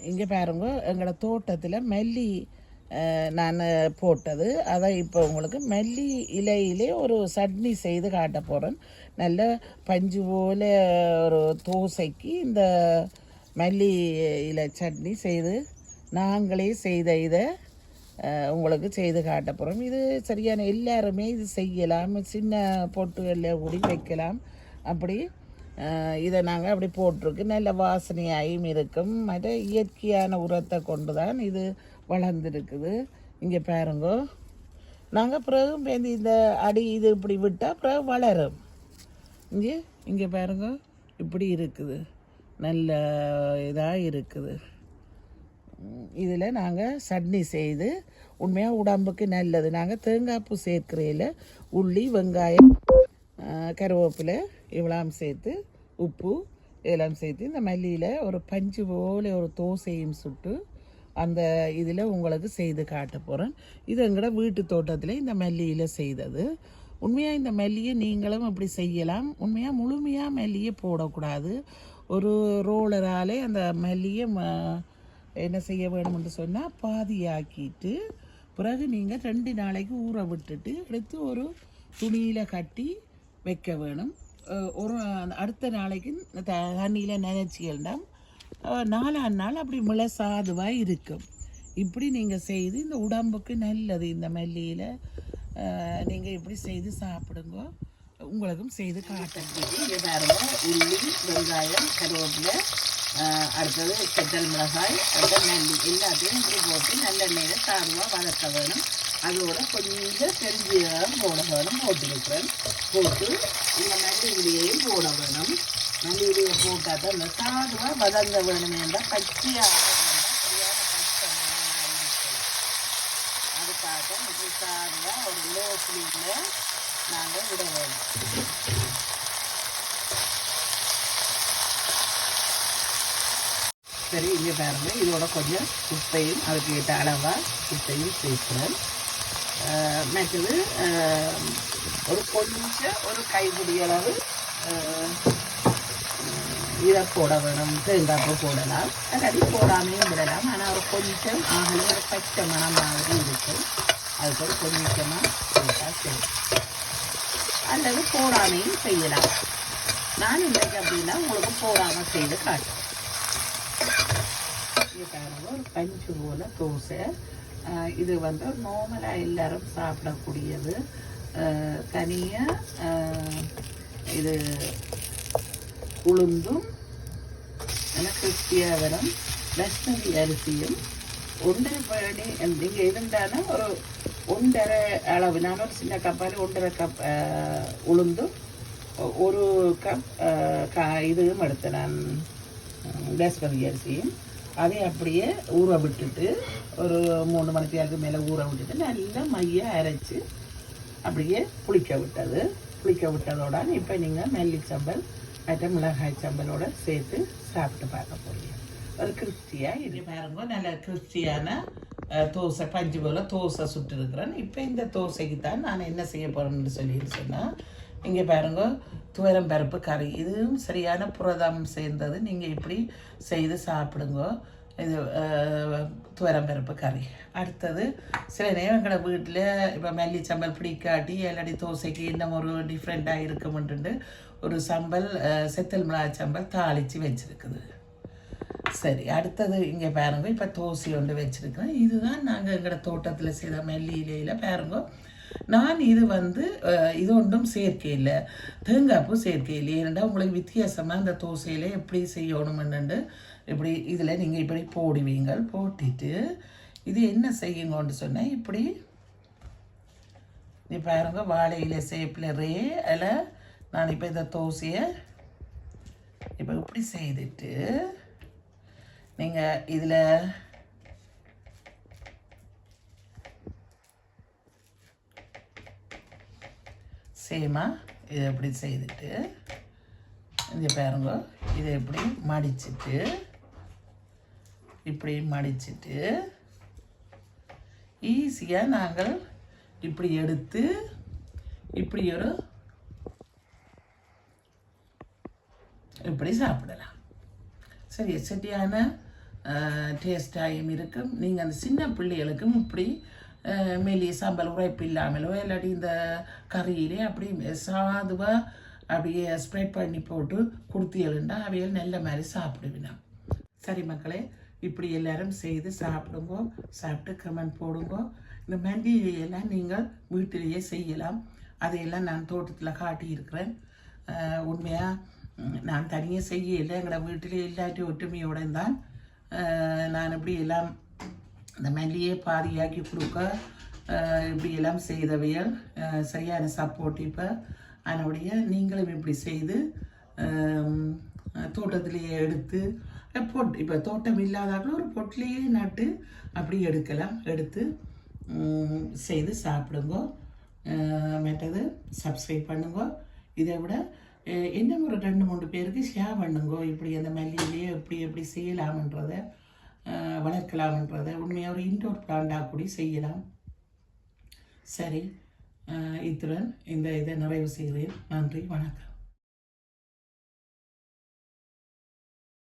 இங்கே பாருங்க எங்களோட தோட்டத்தில் மல்லி நான் போட்டது அதை இப்போ உங்களுக்கு மல்லி இலையிலே ஒரு சட்னி செய்து காட்ட போகிறேன். நல்ல பஞ்சு போல் ஒரு தோசைக்கு இந்த மல்லி இலை சட்னி செய்து நாங்களே செய்த இதை உங்களுக்கு செய்து காட்ட போகிறோம். இது சரியான எல்லாருமே இது செய்யலாம். சின்ன பொட்டுகளில் கூடி வைக்கலாம். அப்படி இதை நாங்கள் அப்படி போட்டிருக்கு. நல்ல வாசனையாயும் இருக்கும். மற்ற இயற்கையான உரத்தை கொண்டு தான் இது வளர்ந்துருக்குது. இங்கே பாருங்கோ, நாங்கள் பிறகு இந்த அடி இது இப்படி விட்டால் பிறகு வளரும். இங்கே பாருங்க இப்படி இருக்குது, நல்ல இதாக இருக்குது. இதில் நாங்கள் சட்னி செய்து உண்மையாக உடம்புக்கு நல்லது. நாங்கள் தேங்காய்ப்பூ சேர்க்கிறையில் உள்ளி, வெங்காயம், கருவேப்பிலை இவ்வளவு சேர்த்து உப்பு இதெல்லாம் சேர்த்து இந்த மல்லியில் ஒரு பஞ்சு போல் ஒரு தோசையும் சுட்டு அந்த இதில் உங்களுக்கு செய்து காட்ட போகிறேன். இது எங்களோட வீட்டு தோட்டத்தில் இந்த மல்லியில் செய்தது. உண்மையாக இந்த மல்லியை நீங்களும் அப்படி செய்யலாம். உண்மையாக முழுமையாக மல்லியை போடக்கூடாது. ஒரு ரோலராலே அந்த மல்லியை என்ன செய்ய வேணும்னு சொன்னால் பாதியாக்கிட்டு பிறகு நீங்கள் 2 நாளைக்கு ஊற விட்டுட்டு எடுத்து ஒரு துணியில் கட்டி வைக்க வேணும். ஒரு அடுத்த நாளைக்கு தண்ணியில் நினைச்சியல்தான் 4ஆம் நாள் அப்படி முளைசாதுவாக இருக்கும். இப்படி நீங்கள் செய்து இந்த உடம்புக்கு நல்லது. இந்த மல்லியில் நீங்கள் இப்படி செய்து சாப்பிடுங்க. உங்களுக்கும் செய்து காட்டுறது. இங்கே பாருங்க, உள்ளி, வெங்காயம், கருவேப்பிலை, அடுத்தது செத்தல் மிளகாய், அடுத்தது மல்லி எல்லாத்தையும் இப்படி போட்டு நல்லெண்ணெயில் சாதுவாக வதக்க வேணும். அதோட கொஞ்சம் பெருஞ்சீரகம் போட வேணும். போட்டுருக்கிறேன். போட்டு இந்த மல்லியிலையும் போட வேணும். மல்லியிலையை போட்டால் தான் இந்த சாதுவாக வதங்க வேணும். என்றால் பச்சையாக அதுக்காக இப்படி சாதுவாக ஒரு லோ ஃப்ளேமில் நாங்கள் விட வேணும். சரி, இங்கே பாருங்கள், இதோட கொஞ்சம் உப்பையும் அதுக்கு ஏற்ற அளவாக உப்பையும் சேர்க்கிறேன். மற்றது ஒரு கைப்பிடி அளவு இதை போட வேணும். தேங்காய்ப்பூ போடலாம், அல்லாடி போடாமையும் விடலாம். ஆனால் ஒரு கொஞ்சம் ஆகலை ஒரு பச்சை மணம் மாதிரி இருக்கும். அதுக்கு ஒரு கொஞ்சமாக போட்டால் சரி, அல்லது போடாமையும் செய்யலாம். நான் இன்றைக்கு அப்படின்னா உங்களுக்கு போடாமல் செய்து காட்டுறேன். ஒரு பஞ்சு போல் தோசை. இது நார்மலாக எல்லாரும் சாப்பிடக்கூடியது. தனியாக இது உளுந்தும் கிறிஸ்பியாக வரும் பஸ்மதி அரிசியும் 1 படி நீங்கள் இருந்தாலும் ஒரு 1.5 அளவு. நான் ஒரு சின்ன கப்பால் 1.5 கப் உளுந்தும் 1 கப் இதுவும் எடுத்தேன் நான், பஸ்மதி அரிசியும். அதை அப்படியே ஊற விட்டுட்டு ஒரு 3 மணி நேரத்துக்கு மேலே ஊற விட்டுட்டு நல்லா மைய அரைச்சி அப்படியே புளிக்க விட்டதோட இப்போ நீங்கள் மல்லிச்சம்பல் மற்ற மிளகாய் சம்பலோட சேர்த்து சாப்பிட்டு பார்க்க போறீங்க. ஒரு கிறிஸ்டியாக இது பாருங்க, நல்ல கிறிஸ்டியான தோசை பஞ்சு போல் தோசை சுட்டுருக்குறேன். இப்போ இந்த தோசைக்கு தான் நான் என்ன செய்ய போகிறேன்னு சொன்னால், இங்கே பாருங்க, துவரம் பருப்பு கறி. இதுவும் சரியான புரதம் சேர்ந்தது. நீங்கள் இப்படி செய்து சாப்பிடுங்க. இது துவரம் பருப்பு கறி. அடுத்தது சில நேரம் எங்களோட வீட்டில் இப்போ மல்லிச்சம்பல் பிடிக்காட்டி இல்லாட்டி தோசைக்கு இன்னும் ஒரு டிஃப்ரெண்ட்டாக இருக்குமென்ட்டு ஒரு சம்பல் செத்தல் மிளகாய் சம்பல் தாளித்து வச்சுருக்குது. சரி, அடுத்தது இங்கே பாருங்க, இப்போ தோசை ஒன்று வச்சுருக்கிறேன். இதுதான் நாங்கள் எங்களோட தோட்டத்தில் செய்த மல்லி இலையில் பாருங்க. நான் இது இது ஒன்றும் சேர்க்கை இல்லை, தேங்காய்ப்பூ சேர்க்கை இல்லை. ஏன்னா உங்களுக்கு வித்தியாசமாக இந்த தோசையில் எப்படி செய்யணும்னுண்டு இப்படி இதில் நீங்கள் இப்படி போடுவீங்க. போட்டுட்டு இது என்ன செய்யுங்கன்னு சொன்னால், இப்படி நீ பாருங்க, வாழை இலை சேப்பில் அதில் நான் இப்போ இந்த தோசையை இப்போ இப்படி செய்துட்டு நீங்கள் இதில் சேமா இதை எப்படி செய்துட்டு இங்கே பாருங்க, இதை எப்படி மடிச்சுட்டு இப்படி மடிச்சுட்டு ஈஸியாக நாங்கள் இப்படி எடுத்து இப்படி இப்படி சாப்பிடலாம். சரி, சரியான டேஸ்டாகவும் இருக்கும். நீங்கள் அந்த சின்ன பிள்ளைகளுக்கும் இப்படி மெல்லிய சாம்பல் உரைப்பு இல்லாமலோ இல்லாட்டி இந்த கறியிலே அப்படி சாதுவாக அப்படியே ஸ்ப்ரெட் பண்ணி போட்டு கொடுத்தீங்கன்னா அவைகள் நல்ல மாதிரி சாப்பிடுவினா. சரி மக்களே, இப்படி எல்லாரும் செய்து சாப்பிடுங்க. சாப்பிட்டு கமெண்ட் போடுங்க. இந்த மல்லியெல்லாம் நீங்கள் வீட்டிலேயே செய்யலாம். அதையெல்லாம் நான் தோட்டத்தில் காட்டியிருக்கிறேன். உண்மையாக நான் தனியாக செய்யலை, எங்களை வீட்டிலே இல்லாட்டி ஒற்றுமையோடு தான் நான் இப்படி எல்லாம் இந்த மல்லியை பாதியாக்கி கொடுக்க இப்படி எல்லாம் செய்தவையல் சரியான சப்போர்ட்டிப்பாக. அதனுடைய நீங்களும் இப்படி செய்து தோட்டத்திலேயே எடுத்து பொட் இப்போ தோட்டம் இல்லாதாலும் ஒரு பொட்டிலேயே நட்டு அப்படி எடுத்து செய்து சாப்பிடுங்க. மற்றது சப்ஸ்கிரைப் பண்ணுங்க. இதை விட இன்னும் ஒரு 2-3 பேருக்கு ஷேர் பண்ணுங்க. இப்படி அந்த மல்லியிலேயே எப்படி செய்யலாம்ன்றதை வளர்க்கலாம்ன்றதை உண்மையாக ஒரு இன்டோர் பிளான்டாக கூட செய்யலாம். சரி, இத்துடன் இந்த இதை நிறைவு செய்கிறேன். நன்றி, வணக்கம்.